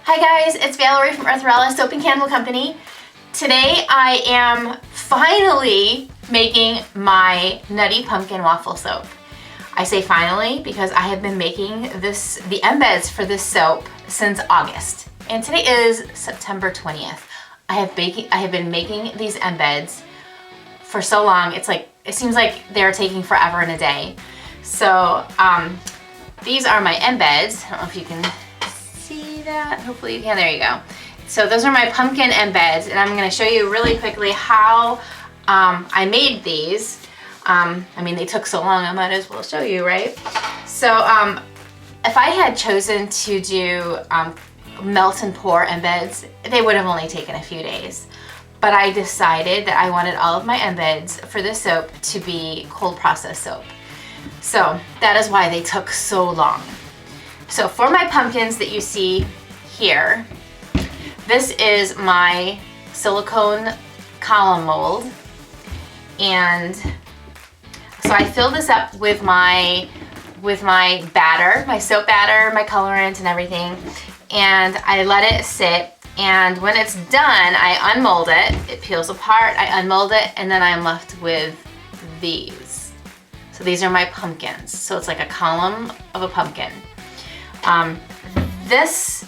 Hi guys, it's Valerie from Earthrella Soap and Candle Company. Today I am finally making my Nutty Pumpkin Waffle Soap. I say finally because I have been making the embeds for this soap since August. And today is September 20th. I have been making these embeds for so long. It seems like they're taking forever and a day. So these are my embeds. I don't know if you can see that. Hopefully you can. There you go. So those are my pumpkin embeds, and I'm going to show you really quickly how I made these. I mean, they took so long, I might as well show you, right? So if I had chosen to do melt and pour embeds, they would have only taken a few days. But I decided that I wanted all of my embeds for this soap to be cold process soap. So that is why they took so long. So for my pumpkins that you see here, this is my silicone column mold. And so I filled this up with my batter, my soap batter, my colorant and everything. And I let it sit. And when it's done, I unmold it. It peels apart, I unmold it, and then I'm left with these. So these are my pumpkins. So it's like a column of a pumpkin. This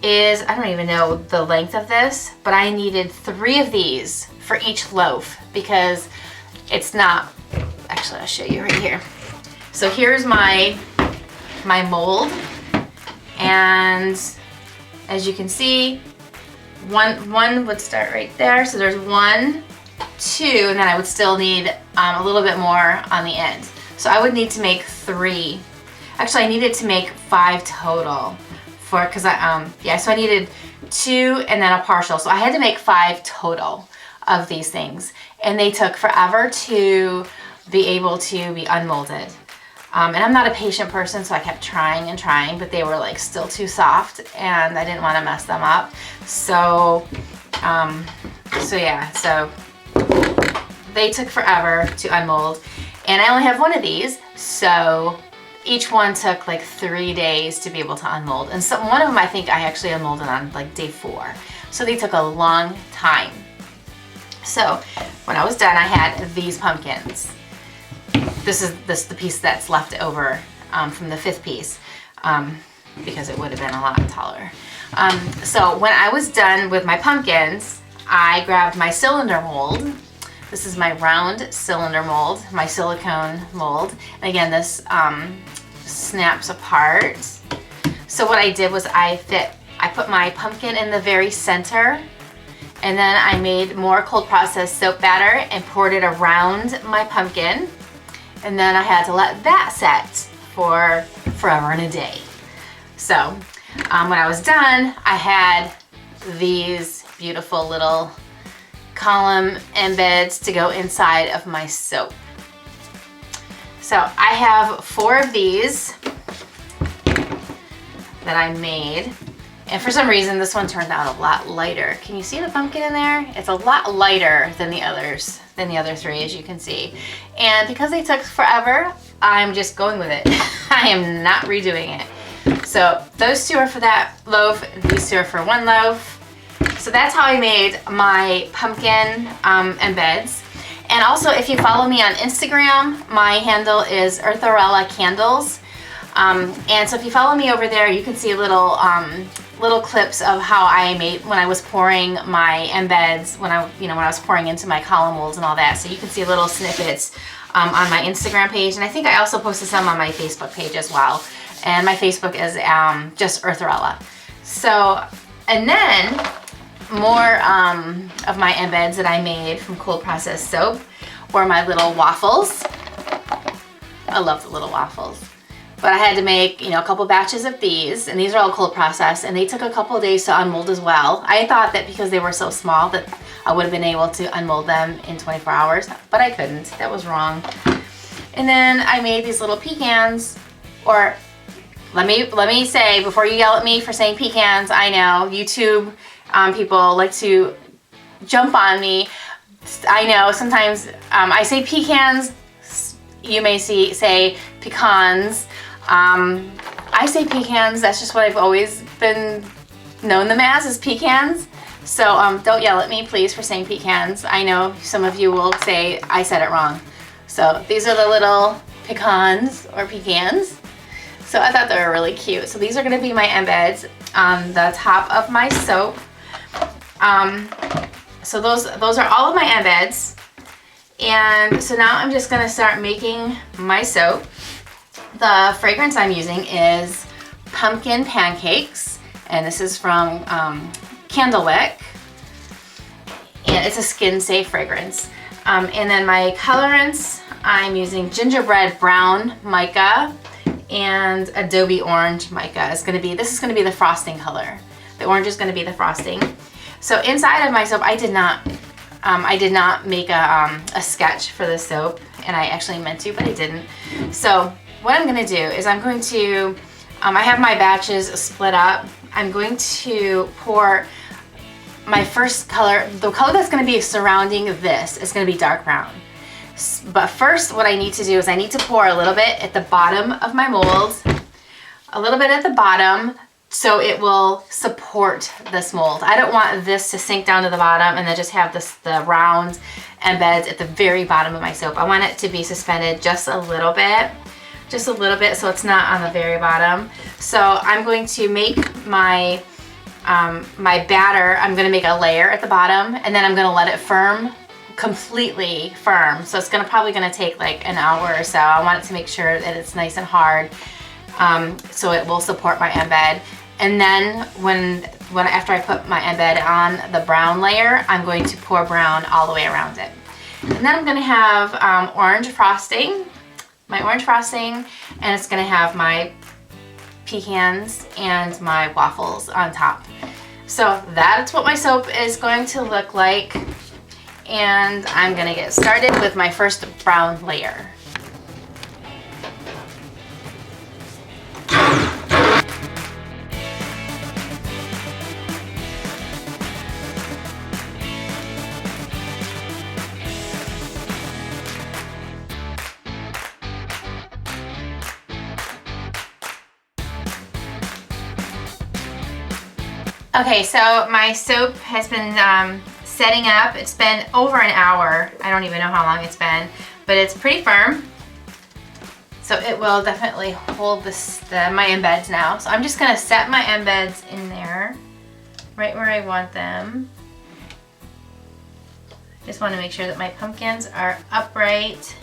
is, I don't even know the length of this, but I needed 3 of these for each loaf because it's not, actually I'll show you right here. So here's my mold, and as you can see, one would start right there. So there's 1, 2, and then I would still need a little bit more on the end. So I would need to make 3. Actually, I needed to make 5 total so I needed 2 and then a partial. So I had to make 5 total of these things, and they took forever to be able to be unmolded. And I'm not a patient person, so I kept trying and trying, but they were like still too soft, and I didn't want to mess them up. So they took forever to unmold, and I only have 1 of these, so each one took like 3 days to be able to unmold. And so one of them I think I actually unmolded on like day 4. So they took a long time. So when I was done, I had these pumpkins. This is the piece that's left over from the 5th piece, because it would have been a lot taller. So when I was done with my pumpkins, I grabbed my cylinder mold. This is my round cylinder mold, my silicone mold. And again, this snaps apart. So what I did was I put my pumpkin in the very center, and then I made more cold process soap batter and poured it around my pumpkin. And then I had to let that set for forever and a day. So when I was done, I had these beautiful little column embeds to go inside of my soap. So I have 4 of these that I made, and for some reason this one turned out a lot lighter. Can you see the pumpkin in there? It's a lot lighter than the other 3, as you can see. And because they took forever, I'm just going with it. I am not redoing it. So those 2 are for that loaf, these 2 are for 1 loaf. So that's how I made my pumpkin embeds. And also, if you follow me on Instagram, my handle is Earthrella Candles. And so if you follow me over there, you can see little clips of how I made when I was pouring my embeds, when I was pouring into my column molds and all that. So you can see little snippets on my Instagram page, and I think I also posted some on my Facebook page as well. And my Facebook is just Earthrella. So, and then more of my embeds that I made from cold process soap were my little waffles. I love the little waffles. But I had to make, a couple batches of these, and these are all cold processed, and they took a couple of days to unmold as well. I thought that because they were so small that I would have been able to unmold them in 24 hours, but I couldn't. That was wrong. And then I made these little pecans, or let me say, before you yell at me for saying pecans, I know YouTube people like to jump on me. I know sometimes I say pecans, you may say pecans. I say pecans, that's just what I've always been known them as is pecans. So don't yell at me, please, for saying pecans. I know some of you will say I said it wrong. So these are the little pecans or pecans. So I thought they were really cute. So these are gonna be my embeds on the top of my soap. So those are all of my embeds. And so now I'm just gonna start making my soap. The fragrance I'm using is Pumpkin Pancakes, and this is from Candlewick, and it's a skin-safe fragrance. And then my colorants, I'm using gingerbread brown mica and Adobe orange mica. This is gonna be the frosting color. The orange is gonna be the frosting. So inside of my soap, I did not make a sketch for the soap, and I actually meant to, but I didn't. So what I'm gonna do is I'm going to, I have my batches split up. I'm going to pour my first color, the color that's gonna be surrounding this is gonna be dark brown. But first what I need to do is I need to pour a little bit at the bottom of my mold, a little bit at the bottom, so it will support this mold. I don't want this to sink down to the bottom and then just have the round embeds at the very bottom of my soap. I want it to be suspended just a little bit so it's not on the very bottom. So I'm going to make my my batter. I'm gonna make a layer at the bottom, and then I'm gonna let it firm, completely firm. So it's probably gonna take like an hour or so. I want it to make sure that it's nice and hard, so it will support my embed. And then after I put my embed on the brown layer, I'm going to pour brown all the way around it. And then I'm gonna have orange frosting, and it's gonna have my pecans and my waffles on top. So that's what my soap is going to look like. And I'm gonna get started with my first brown layer. Okay, so my soap has been setting up. It's been over an hour. I don't even know how long it's been, but it's pretty firm. So it will definitely hold my embeds now. So I'm just gonna set my embeds in there, right where I want them. Just wanna make sure that my pumpkins are upright.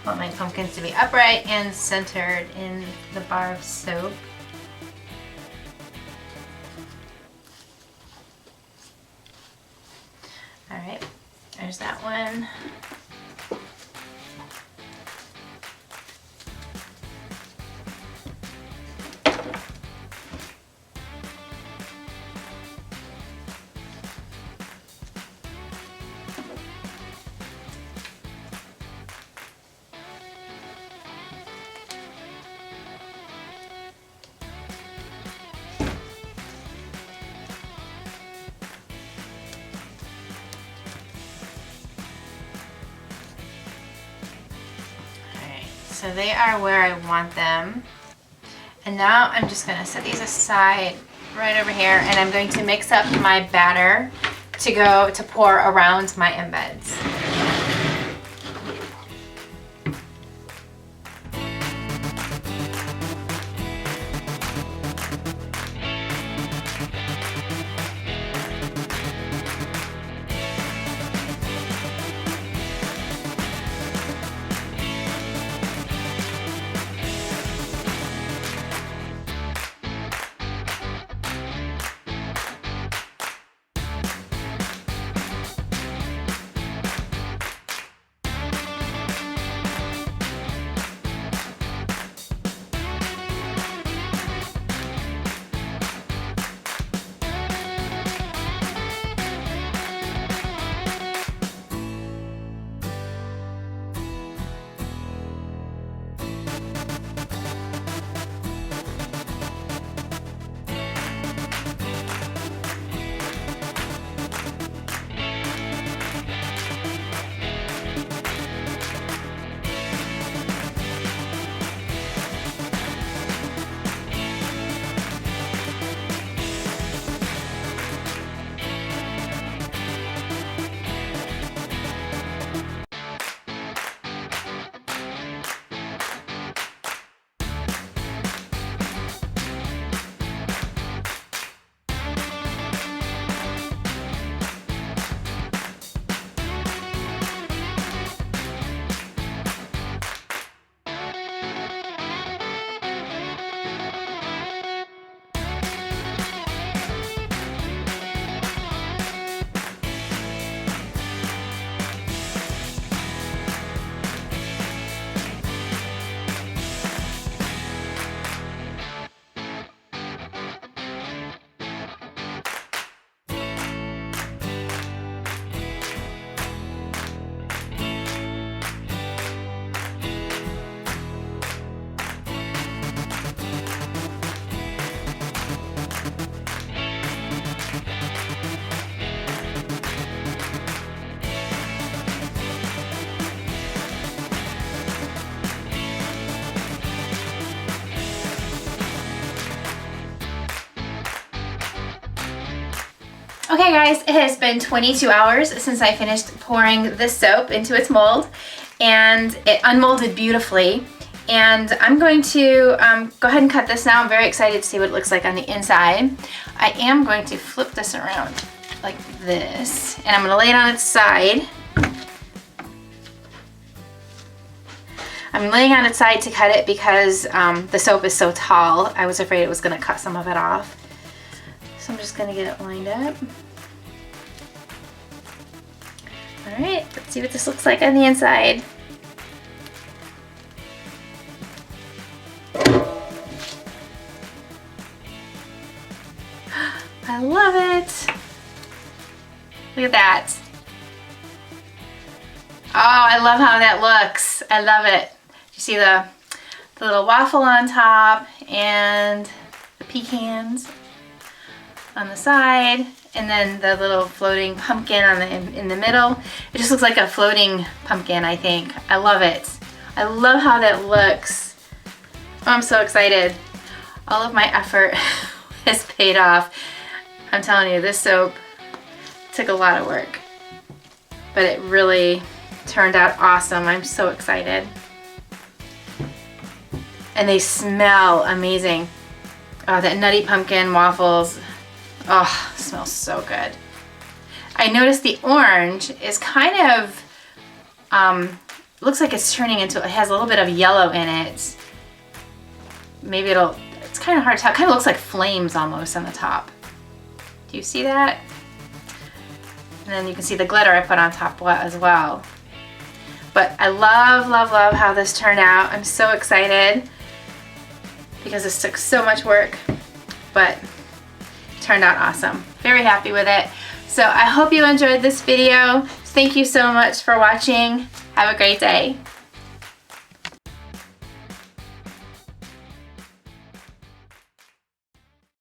I want my pumpkins to be upright and centered in the bar of soap. All right, there's that one. So they are where I want them. And now I'm just gonna set these aside right over here, and I'm going to mix up my batter to pour around my embeds. Okay guys, it has been 22 hours since I finished pouring this soap into its mold, and it unmolded beautifully. And I'm going to go ahead and cut this now. I'm very excited to see what it looks like on the inside. I am going to flip this around like this, and I'm going to lay it on its side. I'm laying on its side to cut it because the soap is so tall. I was afraid it was going to cut some of it off. So I'm just going to get it lined up. Alright, let's see what this looks like on the inside. I love it! Look at that. Oh, I love how that looks. I love it. You see the little waffle on top and the pecans on the side, and then the little floating pumpkin on in the middle. It just looks like a floating pumpkin, I think. I love it. I love how that looks. Oh, I'm so excited. All of my effort has paid off. I'm telling you, this soap took a lot of work, but it really turned out awesome. I'm so excited. And they smell amazing. Oh, that Nutty Pumpkin Waffles. Oh, smells so good. I noticed the orange is kind of, looks like it's turning into, it has a little bit of yellow in it. Maybe it's kind of hard to tell. It kind of looks like flames almost on the top. Do you see that? And then you can see the glitter I put on top as well. But I love, love, love how this turned out. I'm so excited because this took so much work, but turned out awesome. Very happy with it. So I hope you enjoyed this video. Thank you so much for watching. Have a great day.